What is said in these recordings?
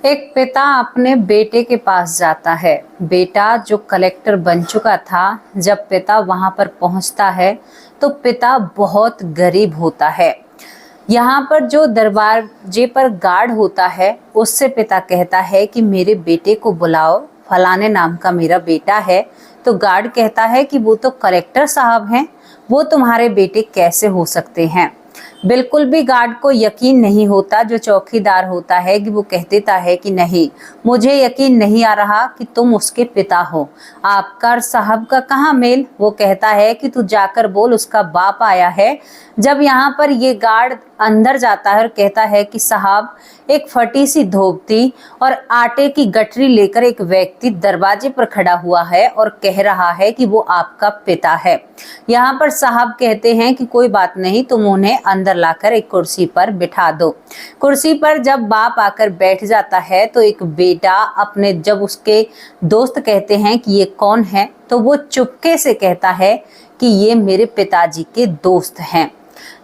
एक पिता अपने बेटे के पास जाता है। बेटा जो कलेक्टर बन चुका था, जब पिता वहां पर पहुंचता है तो पिता बहुत गरीब होता है। यहाँ पर जो दरवाजे पर गार्ड होता है उससे पिता कहता है कि मेरे बेटे को बुलाओ, फलाने नाम का मेरा बेटा है। तो गार्ड कहता है कि वो तो कलेक्टर साहब हैं, वो तुम्हारे बेटे कैसे हो सकते हैं। बिल्कुल भी गार्ड को यकीन नहीं होता। जो चौकीदार होता है कि वो कह देता है कि नहीं, मुझे यकीन नहीं आ रहा कि तुम उसके पिता हो। आपका और साहब का कहाँ मेल। वो कहता है कि तू जाकर बोल उसका बाप आया है। जब यहाँ पर ये गार्ड अंदर जाता है और कहता है कि साहब, एक फटी सी धोती और आटे की गठरी लेकर एक व्यक्ति दरवाजे पर खड़ा हुआ है और कह रहा है कि वो आपका पिता है। यहाँ पर साहब कहते हैं कि कोई बात नहीं, तुम उन्हें अंदर लाकर एक कुर्सी पर बिठा दो। कुर्सी पर जब बाप आकर बैठ जाता है तो एक बेटा अपने, जब उसके दोस्त कहते हैं कि ये कौन है, तो वो चुपके से कहता है कि ये मेरे पिताजी के दोस्त हैं।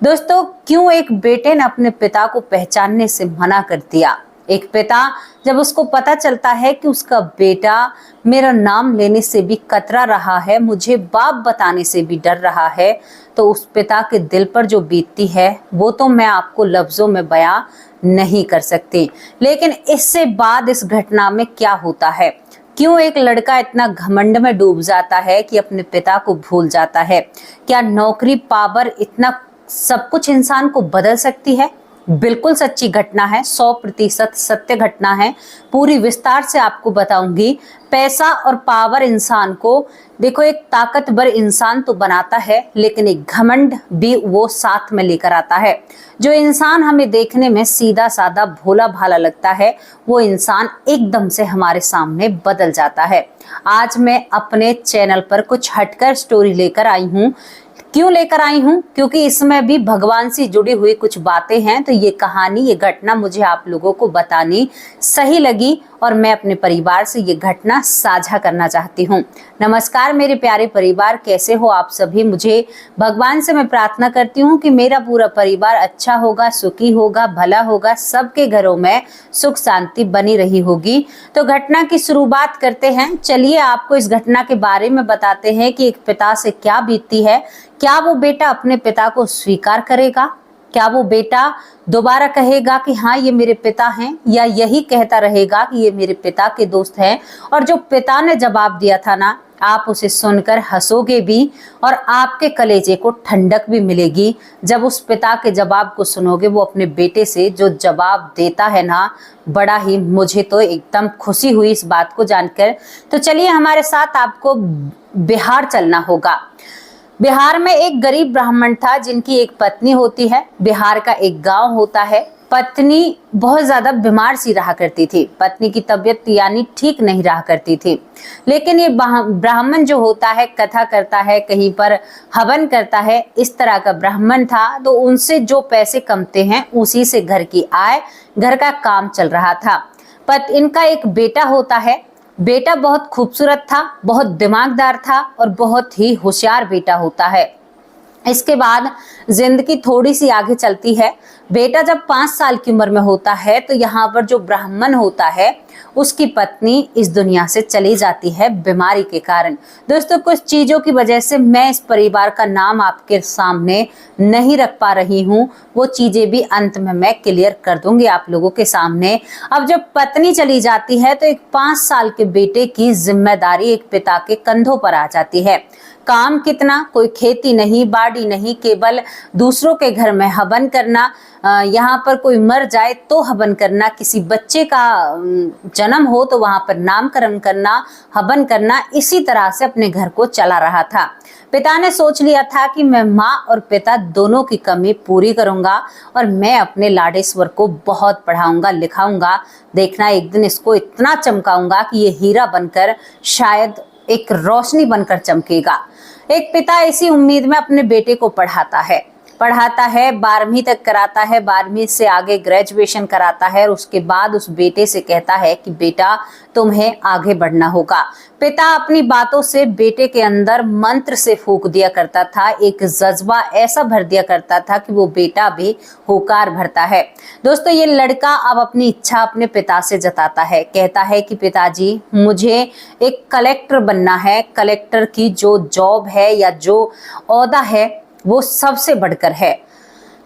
दोस्तों, क्यों एक बेटे ने अपने पिता को पहचानने से मना कर दिया। एक पिता जब उसको पता चलता है कि उसका बेटा मेरा नाम लेने से भी कतरा रहा है, मुझे बाप बताने से भी डर रहा है, तो उस पिता के दिल पर जो बीतती है वो तो मैं आपको लफ्जों में बयां नहीं कर सकती। लेकिन इससे बाद इस घटना में क्या होता है, क्यों एक लड़का इतना घमंड में डूब जाता है कि अपने पिता को भूल जाता है। क्या नौकरी, पावर, इतना सब कुछ इंसान को बदल सकती है। बिल्कुल सच्ची घटना है, 100% सत्य घटना है। पूरी विस्तार से आपको बताऊंगी। पैसा और पावर इंसान को, देखो, एक ताकतवर इंसान तो बनाता है, लेकिन एक घमंड भी वो साथ में लेकर आता है। जो इंसान हमें देखने में सीधा साधा भोला भाला लगता है, वो इंसान एकदम से हमारे सामने बदल जाता है। आज मैं अपने चैनल पर कुछ हटकर स्टोरी लेकर आई हूँ। क्यों लेकर आई हूँ? क्योंकि इसमें भी भगवान से जुड़ी हुई कुछ बातें हैं। तो ये कहानी, ये घटना मुझे आप लोगों को बतानी सही लगी और मैं अपने परिवार से ये घटना साझा करना चाहती हूँ। नमस्कार मेरे प्यारे परिवार, कैसे हो आप सभी। मुझे भगवान से मैं प्रार्थना करती हूँ कि मेरा पूरा परिवार अच्छा होगा, सुखी होगा, भला होगा, सबके घरों में सुख शांति बनी रही होगी। तो घटना की शुरुआत करते हैं। चलिए आपको इस घटना के बारे में बताते हैं कि एक पिता से क्या बीतती है। क्या वो बेटा अपने पिता को स्वीकार करेगा? क्या वो बेटा दोबारा कहेगा कि हाँ ये मेरे पिता हैं, या यही कहता रहेगा कि ये मेरे पिता के दोस्त हैं? और जो पिता ने जवाब दिया था ना, आप उसे सुनकर हंसोगे भी और आपके कलेजे को ठंडक भी मिलेगी। जब उस पिता के जवाब को सुनोगे, वो अपने बेटे से जो जवाब देता है ना, बड़ा ही, मुझे तो एकदम खुशी हुई इस बात को जानकर। तो चलिए हमारे साथ आपको बिहार चलना होगा। बिहार में एक गरीब ब्राह्मण था जिनकी एक पत्नी होती है। बिहार का एक गांव होता है। पत्नी बहुत ज्यादा बीमार सी रहा करती थी। पत्नी की तबीयत यानी ठीक नहीं रहा करती थी। लेकिन ये ब्राह्मण जो होता है, कथा करता है, कहीं पर हवन करता है, इस तरह का ब्राह्मण था। तो उनसे जो पैसे कमते हैं उसी से घर की आय, घर का काम चल रहा था। इनका एक बेटा होता है। बेटा बहुत खूबसूरत था, बहुत दिमागदार था और बहुत ही होशियार बेटा होता है। इसके बाद जिंदगी थोड़ी सी आगे चलती है। बेटा जब 5 साल की उम्र में होता है तो यहाँ पर जो ब्राह्मण होता है, उसकी पत्नी इस दुनिया से चली जाती है बीमारी के कारण। दोस्तों, कुछ चीजों की वजह से मैं इस परिवार का नाम आपके सामने नहीं रख पा रही हूँ। वो चीजें भी अंत में मैं क्लियर कर दूंगी आप लोगों के सामने। अब जब पत्नी चली जाती है तो एक 5 साल के बेटे की जिम्मेदारी एक पिता के कंधों पर आ जाती है। काम कितना, कोई खेती नहीं, बाड़ी नहीं, केवल दूसरों के घर में हवन करना, यहाँ पर कोई मर जाए तो हवन करना, किसी बच्चे का जन्म हो तो वहां पर नामकरण करना, हवन करना, इसी तरह से अपने घर को चला रहा था। पिता ने सोच लिया था कि मैं माँ और पिता दोनों की कमी पूरी करूंगा और मैं अपने लाडेश्वर को बहुत पढ़ाऊंगा, लिखाऊंगा। देखना, एक दिन इसको इतना चमकाऊंगा कि ये हीरा बनकर, शायद एक रोशनी बनकर चमकेगा। एक पिता इसी उम्मीद में अपने बेटे को पढ़ाता है। पढ़ाता है, 12वीं तक कराता है, 12वीं से आगे ग्रेजुएशन कराता है और उसके बाद उस बेटे से कहता है कि बेटा तुम्हें आगे बढ़ना होगा। पिता अपनी बातों से बेटे के अंदर मंत्र से फूंक दिया करता था, एक जज्बा ऐसा भर दिया करता था कि वो बेटा भी होकार भरता है। दोस्तों, ये लड़का अब अपनी इच्छा अपने पिता से जताता है, कहता है कि पिताजी मुझे एक कलेक्टर बनना है, कलेक्टर की जो जॉब है या जो ओहदा है वो सबसे बढ़कर है।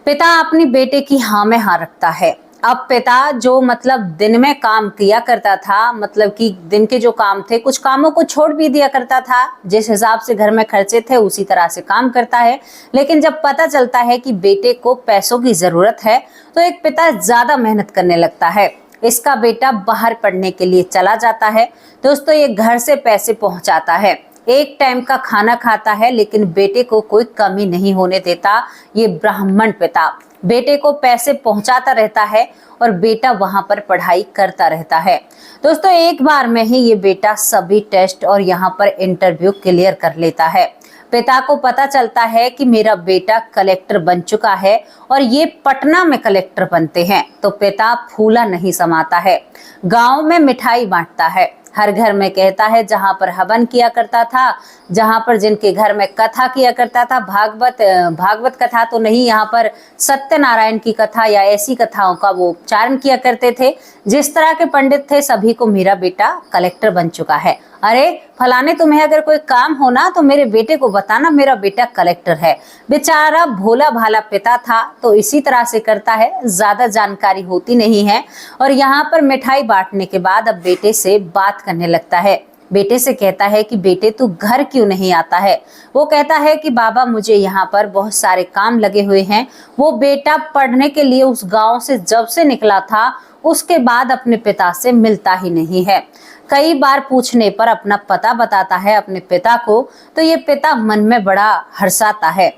पिता अपनी बेटे की हाँ में हाँ रखता है। अब पिता जो मतलब दिन में काम किया करता था, मतलब कि दिन के जो काम थे, कुछ कामों को छोड़ भी दिया करता था, जिस हिसाब से घर में खर्चे थे उसी तरह से काम करता है। लेकिन जब पता चलता है कि बेटे को पैसों की जरूरत है तो एक पिता ज्यादा मेहनत करने लगता है। इसका बेटा बाहर पढ़ने के लिए चला जाता है। दोस्तों, ये घर से पैसे पहुंचाता है, एक टाइम का खाना खाता है, लेकिन बेटे को कोई कमी नहीं होने देता। ये ब्राह्मण पिता बेटे को पैसे पहुंचाता रहता है और बेटा वहां पर पढ़ाई करता रहता है। दोस्तों, एक बार में ही ये बेटा सभी टेस्ट और यहाँ पर इंटरव्यू क्लियर कर लेता है। पिता को पता चलता है कि मेरा बेटा कलेक्टर बन चुका है और ये पटना में कलेक्टर बनते हैं, तो पिता फूला नहीं समाता है, गांव में मिठाई बांटता है, हर घर में कहता है, जहां पर हवन किया करता था, जहां पर जिनके घर में कथा किया करता था, भागवत कथा तो नहीं, यहाँ पर सत्यनारायण की कथा या ऐसी कथाओं का वो उच्चारण किया करते थे। जिस तरह के पंडित थे सभी को मेरा बेटा कलेक्टर बन चुका है। अरे फलाने, तुम्हें अगर कोई काम हो ना तो मेरे बेटे को बताना, मेरा बेटा कलेक्टर है। बेचारा भोला भाला पिता था तो इसी तरह से करता है, ज्यादा जानकारी होती नहीं है। और यहाँ पर मिठाई बांटने के बाद अब बेटे से बात करने लगता है। बेटे से कहता है कि बेटे तू घर क्यों नहीं आता है। वो कहता है कि बाबा मुझे यहाँ पर बहुत सारे काम लगे हुए हैं। वो बेटा पढ़ने के लिए उस गांव से जब से निकला था उसके बाद अपने पिता से मिलता ही नहीं है। कई बार पूछने पर अपना पता बताता है अपने पिता को, तो ये पिता मन में बड़ा हर्षाता है,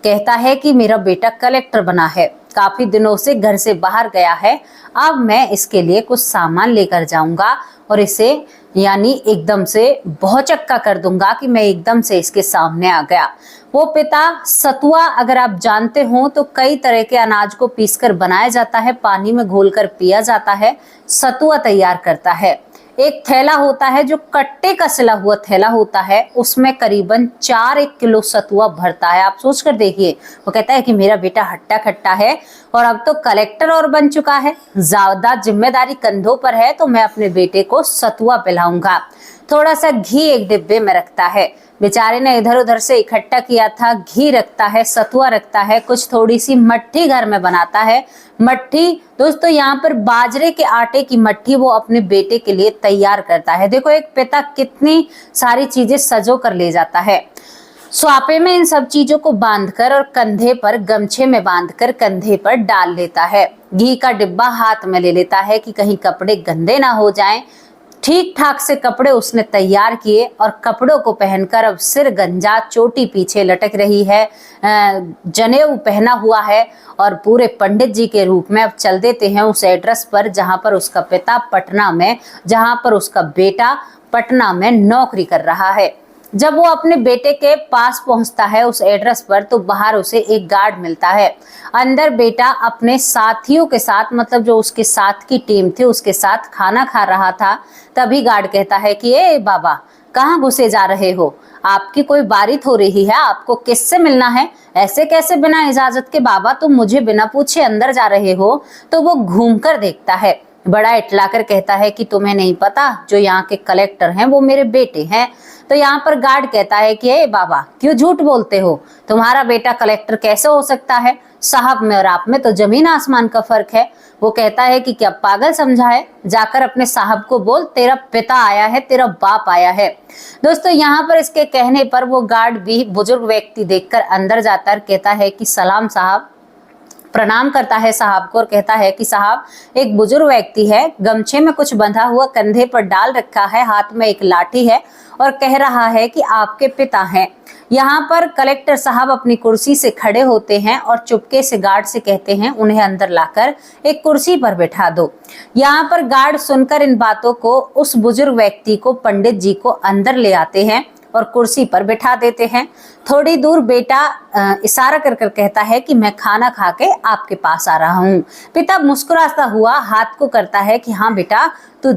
कहता है कि मेरा बेटा कलेक्टर बना है, काफी दिनों से घर से बाहर गया है, अब मैं इसके लिए कुछ सामान लेकर जाऊंगा और इसे यानी एकदम से बहुचक्का कर दूंगा कि मैं एकदम से इसके सामने आ गया। वो पिता सतुआ, अगर आप जानते हो तो कई तरह के अनाज को पीसकर बनाया जाता है, पानी में घोलकर पिया जाता है, सतुआ तैयार करता है। एक थैला होता है जो कट्टे का सिला हुआ थैला होता है, उसमें करीबन 4 किलो सतुआ भरता है। आप सोच कर देखिए, वो कहता है कि मेरा बेटा हट्टा खट्टा है और अब तो कलेक्टर और बन चुका है, ज्यादा जिम्मेदारी कंधों पर है, तो मैं अपने बेटे को सतुआ पिलाऊंगा। थोड़ा सा घी एक डिब्बे में रखता है, बेचारे ने इधर उधर से इकट्ठा किया था, घी रखता है, सतुआ रखता है, कुछ थोड़ी सी मट्ठी घर में बनाता है। मट्ठी दोस्तों, यहाँ पर बाजरे के आटे की मट्ठी वो अपने बेटे के लिए तैयार करता है। देखो एक पिता कितनी सारी चीजें सजो कर ले जाता है। स्वापे में इन सब चीजों को बांधकर और कंधे पर गमछे में बांधकर कंधे पर डाल लेता है। घी का डिब्बा हाथ में ले लेता है कि कहीं कपड़े गंदे ना हो जाएं। ठीक ठाक से कपड़े उसने तैयार किए और कपड़ों को पहनकर अब सिर गंजा, चोटी पीछे लटक रही है, जनेऊ पहना हुआ है और पूरे पंडित जी के रूप में अब चल देते हैं उस एड्रेस पर जहां पर उसका पिता पटना में, जहां पर उसका बेटा पटना में नौकरी कर रहा है। जब वो अपने बेटे के पास पहुंचता है उस एड्रेस पर, तो बाहर उसे एक गार्ड मिलता है। अंदर बेटा अपने साथियों के साथ, मतलब जो उसके साथ की टीम थी उसके साथ खाना खा रहा था। तभी गार्ड कहता है कि ए बाबा, कहाँ घुसे जा रहे हो? आपकी कोई बारिश हो रही है, आपको किससे मिलना है? ऐसे कैसे बिना इजाजत के बाबा तुम मुझे बिना पूछे अंदर जा रहे हो? तो वो घूमकर देखता है, बड़ा इटलाकर कहता है कि तुम्हें नहीं पता, जो यहाँ के कलेक्टर हैं वो मेरे बेटे हैं। तो यहाँ पर गार्ड कहता है कि ए बाबा, क्यों झूठ बोलते हो? तुम्हारा बेटा कलेक्टर कैसे हो सकता है? साहब में और आप में तो जमीन आसमान का फर्क है। वो कहता है कि क्या पागल समझा है? जाकर अपने साहब को बोल तेरा पिता आया है, तेरा बाप आया है। दोस्तों, यहाँ पर इसके कहने पर वो गार्ड भी बुजुर्ग व्यक्ति देखकर अंदर जाता है, कहता है कि सलाम साहब, प्रणाम करता है साहब को और कहता है कि साहब, एक बुजुर्ग व्यक्ति है, गमछे में कुछ बंधा हुआ कंधे पर डाल रखा है, हाथ में एक लाठी है और कह रहा है कि आपके पिता हैं। यहाँ पर कलेक्टर साहब अपनी कुर्सी से खड़े होते हैं और चुपके से गार्ड से कहते हैं उन्हें अंदर लाकर एक कुर्सी पर बैठा दो। यहाँ पर गार्ड सुनकर इन बातों को उस बुजुर्ग व्यक्ति को, पंडित जी को अंदर ले आते हैं और कुर्सी पर बैठा देते हैं। थोड़ी दूर बेटा इशारा कर कर कहता है कि मैं खाना खा के आपके पास आ रहा हूँ। पिता मुस्कुराता हुआ हाथ को करता है कि हाँ बेटा तू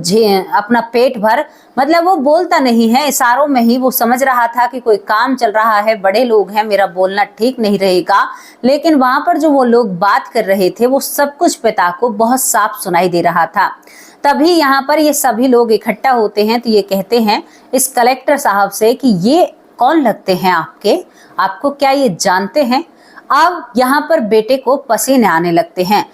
अपना पेट भर। मतलब वो बोलता नहीं है, इशारों में ही वो समझ रहा था कि कोई काम चल रहा है, बड़े लोग हैं, मेरा बोलना ठीक नहीं रहेगा। लेकिन वहां पर जो वो लोग बात कर रहे थे वो सब कुछ पिता को बहुत साफ सुनाई दे रहा था। तभी यहाँ पर ये सभी लोग इकट्ठा होते हैं तो ये कहते हैं इस कलेक्टर साहब से कि ये कौन लगते हैं आपको क्या ये जानते हैं? अब यहाँ पर बेटे को पसीने आने लगते हैं।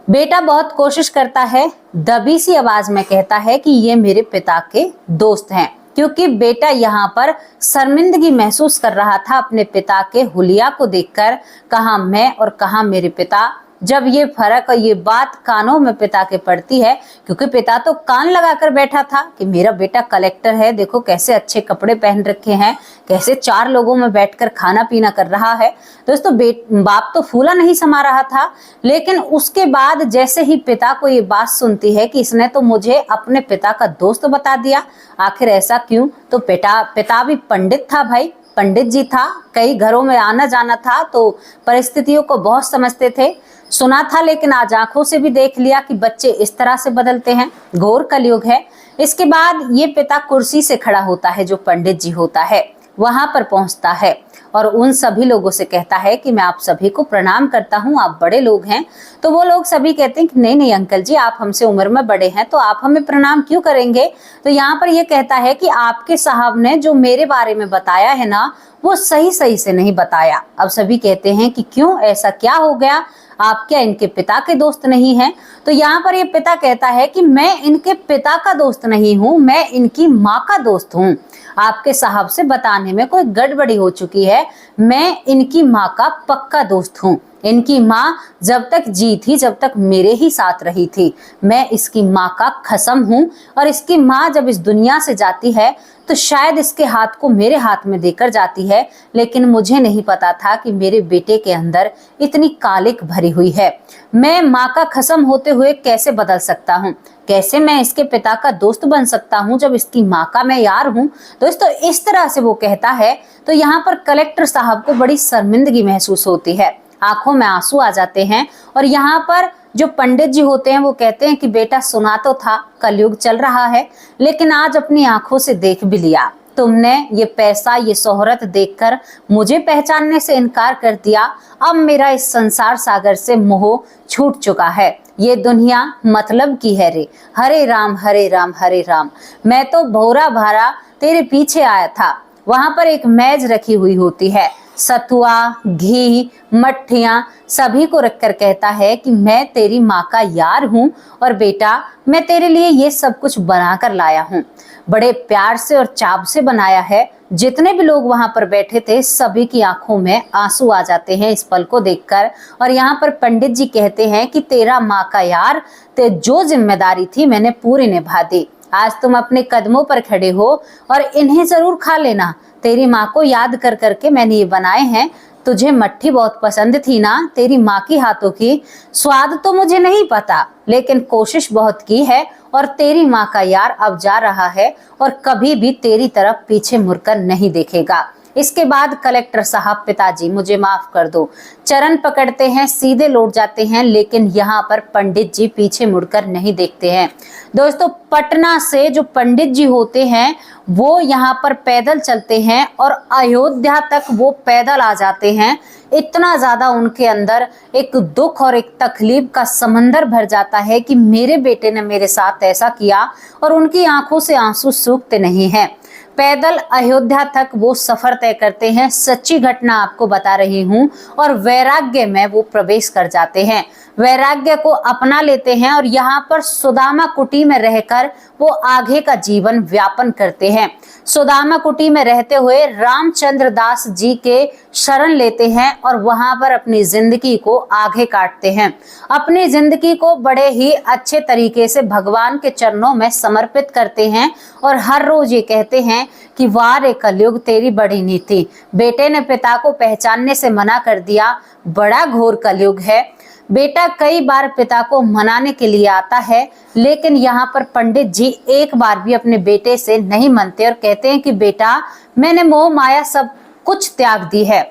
बेटा बहुत कोशिश करता है, दबी सी आवाज में कहता है कि ये मेरे पिता के दोस्त हैं, क्योंकि बेटा यहाँ पर शर्मिंदगी महसूस कर रहा था अपने पिता के हुलिया को देखकर, कहाँ मैं और कहाँ मेरे पिता। जब ये फर्क और ये बात कानों में पिता के पड़ती है, क्योंकि पिता तो कान लगाकर बैठा था कि मेरा बेटा कलेक्टर है, देखो कैसे अच्छे कपड़े पहन रखे हैं, कैसे 4 लोगों में बैठकर खाना पीना कर रहा है। दोस्तों बाप तो फूला नहीं समा रहा था। लेकिन उसके बाद जैसे ही पिता को ये बात सुनती है कि इसने तो मुझे अपने पिता का दोस्त बता दिया, आखिर ऐसा क्यों? तो पिता भी पंडित था भाई, पंडित जी था, कई घरों में आना जाना था, तो परिस्थितियों को बहुत समझते थे। सुना था लेकिन आज आंखों से भी देख लिया कि बच्चे इस तरह से बदलते हैं, घोर कलयुग है। इसके बाद ये पिता कुर्सी से खड़ा होता है, जो पंडित जी होता है वहां पर पहुंचता है और उन सभी लोगों से कहता है कि मैं आप सभी को प्रणाम करता हूं, आप बड़े लोग हैं। तो वो लोग सभी कहते हैं कि नहीं नहीं अंकल जी, आप हमसे उम्र में बड़े हैं तो आप हमें प्रणाम क्यों करेंगे? तो यहाँ पर ये कहता है कि आपके साहब ने जो मेरे बारे में बताया है ना, वो सही से नहीं बताया। अब सभी कहते हैं कि क्यों, ऐसा क्या हो गया, आप क्या इनके पिता के दोस्त नहीं हैं? तो यहाँ पर ये पिता कहता है कि मैं इनके पिता का दोस्त नहीं हूँ, मैं इनकी माँ का दोस्त हूँ। आपके साहब से बताने में कोई गड़बड़ी हो चुकी है, मैं इनकी माँ का पक्का दोस्त हूँ। इनकी माँ जब तक जी थी, जब तक मेरे ही साथ रही थी, मैं इसकी माँ का कसम हूँ। और इसकी माँ जब इस दुनिया से जाती है तो शायद इसके हाथ को मेरे हाथ में देकर जाती है, लेकिन मुझे नहीं पता था कि मेरे बेटे के अंदर इतनी कालिक भरी हुई है। मैं माँ का कसम होते हुए कैसे बदल सकता हूँ? कैसे मैं इसके पिता का दोस्त बन सकता हूँ जब इसकी माँ का मैं यार हूँ? दोस्तों इस तरह से वो कहता है तो यहाँ पर कलेक्टर साहब को बड़ी शर्मिंदगी महसूस होती है, आंखों में आंसू आ जाते हैं। और यहाँ पर जो पंडित जी होते हैं वो कहते हैं कि बेटा सुना तो था, कलयुग चल रहा है, लेकिन आज अपनी आंखों से देख भी लिया। तुमने ये पैसा, ये शोहरत देखकर मुझे पहचानने से इनकार कर दिया। अब मेरा इस संसार सागर से मोह छूट चुका है, ये दुनिया मतलब की है रे। हरे राम हरे राम हरे राम। मैं तो भोरा भारा तेरे पीछे आया था। वहां पर एक मेज रखी हुई होती है, सतुआ, घी, मट्ठियां सभी को रखकर कहता है कि मैं तेरी माँ का यार हूँ और बेटा मैं तेरे लिए ये सब कुछ बना कर लाया हूँ। बड़े प्यार से और चाव से बनाया है। जितने भी लोग वहां पर बैठे थे सभी की आंखों में आंसू आ जाते हैं इस पल को देखकर। और यहाँ पर पंडित जी कहते हैं कि तेरा माँ का यार, ते जो जिम्मेदारी थी मैंने पूरी निभा दी। आज तुम अपने कदमों पर खड़े हो और इन्हें जरूर खा लेना। तेरी माँ को याद कर करके मैंने ये बनाए हैं। तुझे मट्ठी बहुत पसंद थी ना, तेरी माँ की हाथों की। स्वाद तो मुझे नहीं पता, लेकिन कोशिश बहुत की है। और तेरी माँ का यार अब जा रहा है और कभी भी तेरी तरफ पीछे मुड़कर नहीं देखेगा। इसके बाद कलेक्टर साहब, पिताजी मुझे माफ कर दो, चरण पकड़ते हैं, सीधे लौट जाते हैं। लेकिन यहाँ पर पंडित जी पीछे मुड़कर नहीं देखते हैं। दोस्तों पटना से जो पंडित जी होते हैं वो यहाँ पर पैदल चलते हैं और अयोध्या तक वो पैदल आ जाते हैं। इतना ज्यादा उनके अंदर एक दुख और एक तकलीफ का समंदर भर जाता है कि मेरे बेटे ने मेरे साथ ऐसा किया, और उनकी आंखों से आंसू सूखते नहीं हैं। पैदल अयोध्या तक वो सफर तय करते हैं, सच्ची घटना आपको बता रही हूँ। और वैराग्य में वो प्रवेश कर जाते हैं, वैराग्य को अपना लेते हैं और यहाँ पर सुदामा कुटी में रहकर वो आगे का जीवन व्यापन करते हैं। सुदामा कुटी में रहते हुए रामचंद्र दास जी के शरण लेते हैं और वहां पर अपनी जिंदगी को आगे काटते हैं। अपनी जिंदगी को बड़े ही अच्छे तरीके से भगवान के चरणों में समर्पित करते हैं और हर रोज ये कहते हैं कि वाह रे कलयुग तेरी बड़ी नीति। बेटे ने पिता को पहचानने से मना कर दिया, बड़ा घोर कलयुग है। बेटा कई बार पिता को मनाने के लिए आता है, लेकिन यहाँ पर पंडित जी एक बार भी अपने बेटे से नहीं मनते और कहते हैं कि बेटा मैंने मोह माया सब कुछ त्याग दी है।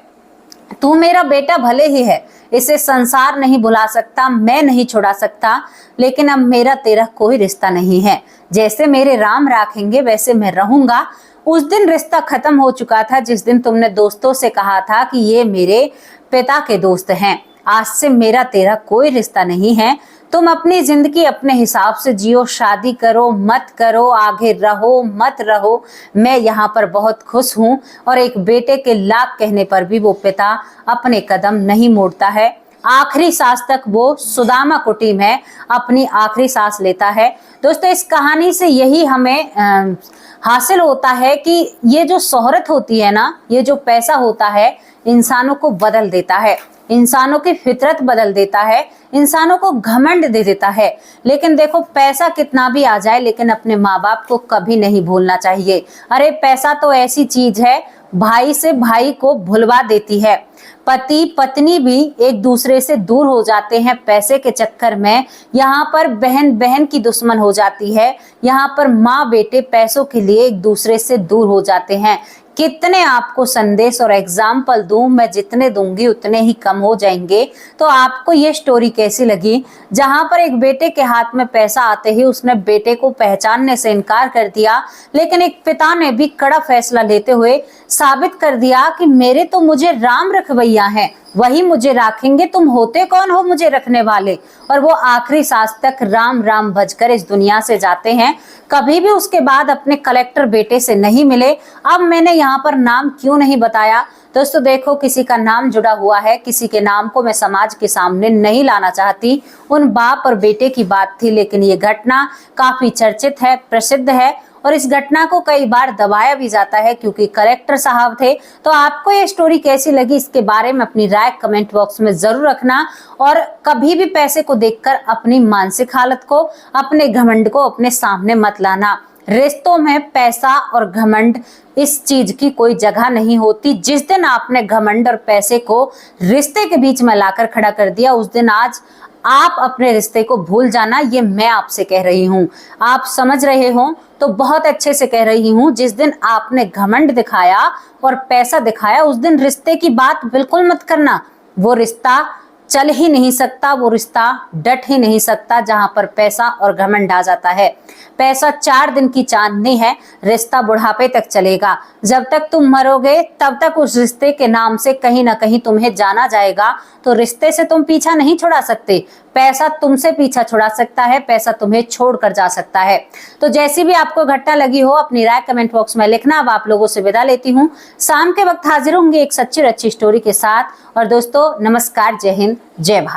तू मेरा बेटा भले ही है, इसे संसार नहीं भुला सकता, मैं नहीं छुड़ा सकता, लेकिन अब मेरा तेरा कोई रिश्ता नहीं है। जैसे मेरे राम राखेंगे वैसे मैं रहूंगा। उस दिन रिश्ता खत्म हो चुका था जिस दिन तुमने दोस्तों से कहा था कि ये मेरे पिता के दोस्त हैं। आज से मेरा तेरा कोई रिश्ता नहीं है। तुम अपनी जिंदगी अपने हिसाब से जियो, शादी करो मत करो, आगे रहो मत रहो, मैं यहाँ पर बहुत खुश हूँ। और एक बेटे के लाख कहने पर भी वो पिता अपने कदम नहीं मोड़ता है। आखिरी सांस तक वो सुदामा कुटीम है, अपनी आखिरी सांस लेता है। दोस्तों, इस कहानी से यही हमें हासिल होता है कि ये जो शोहरत होती है ना, ये जो पैसा होता है, इंसानों को बदल देता है, इंसानों की फितरत बदल देता है, इंसानों को घमंड दे देता है। लेकिन देखो, पैसा कितना भी आ जाए, लेकिन अपने माँ बाप को कभी नहीं भूलना चाहिए। अरे पैसा तो ऐसी चीज है, भाई से भाई को भुलवा देती है। पति पत्नी भी एक दूसरे से दूर हो जाते हैं पैसे के चक्कर में। यहाँ पर बहन बहन की दुश्मन हो जाती है, यहाँ पर माँ बेटे पैसों के लिए एक दूसरे से दूर हो जाते हैं। कितने आपको संदेश और एग्जाम्पल दूं, मैं जितने दूंगी उतने ही कम हो जाएंगे। तो आपको ये स्टोरी कैसी लगी, जहां पर एक बेटे के हाथ में पैसा आते ही उसने बेटे को पहचानने से इनकार कर दिया, लेकिन एक पिता ने भी कड़ा फैसला लेते हुए साबित कर दिया कि मेरे तो मुझे राम रखवैया हैं, वही मुझे राखेंगे, तुम होते कौन हो मुझे रखने वाले। और वो आखिरी सांस तक राम राम भजकर इस दुनिया से जाते हैं। कभी भी उसके बाद अपने कलेक्टर बेटे से नहीं मिले। अब मैंने यहाँ पर नाम क्यों नहीं बताया दोस्तों, देखो किसी का नाम जुड़ा हुआ है, किसी के नाम को मैं समाज के सामने नहीं लाना चाहती। उन बाप और बेटे की बात थी, लेकिन ये घटना काफी चर्चित है, प्रसिद्ध है, और इस घटना को कई बार दबाया भी जाता है क्योंकि कलेक्टर साहब थे। तो आपको ये स्टोरी कैसी लगी, इसके बारे में अपनी राय कमेंट बॉक्स में जरूर रखना। और कभी भी पैसे को देखकर अपनी मानसिक हालत को, अपने घमंड को अपने सामने मत लाना। रिश्तों में पैसा और घमंड इस चीज की कोई जगह नहीं होती। जिस दिन आपने घमंड और पैसे को रिश्ते के बीच में लाकर खड़ा कर दिया, उस दिन आज आप अपने रिश्ते को भूल जाना, ये मैं आपसे कह रही हूँ। आप समझ रहे हो तो बहुत अच्छे से कह रही हूँ। जिस दिन आपने घमंड दिखाया और पैसा दिखाया, उस दिन रिश्ते की बात बिल्कुल मत करना। वो रिश्ता चल ही नहीं सकता, वो रिश्ता डट ही नहीं सकता जहां पर पैसा और घमंड आ जाता है। पैसा 4 दिन की चांदनी है, रिश्ता बुढ़ापे तक चलेगा। जब तक तुम मरोगे तब तक उस रिश्ते के नाम से कहीं ना कहीं तुम्हें जाना जाएगा। तो रिश्ते से तुम पीछा नहीं छुड़ा सकते, पैसा तुमसे पीछा छुड़ा सकता है, पैसा तुम्हें छोड़ कर जा सकता है। तो जैसी भी आपको घटना लगी हो, अपनी राय कमेंट बॉक्स में लिखना। अब आप लोगों से विदा लेती हूँ। शाम के वक्त हाजिर होंगे एक सच्ची और अच्छी स्टोरी के साथ। और दोस्तों, नमस्कार, जय हिंद, जय भारत।